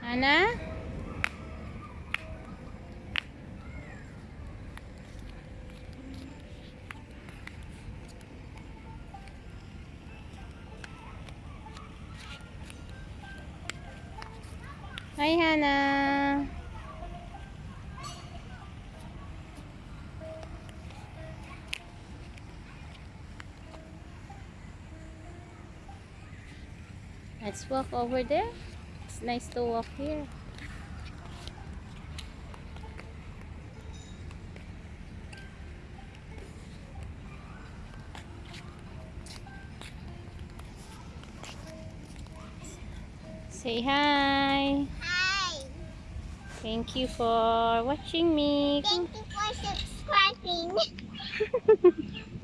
Ana? Hi, Hannah. Let's walk over there. It's nice to walk here. Say hi. Hi. Thank you for watching me. Thank you for subscribing.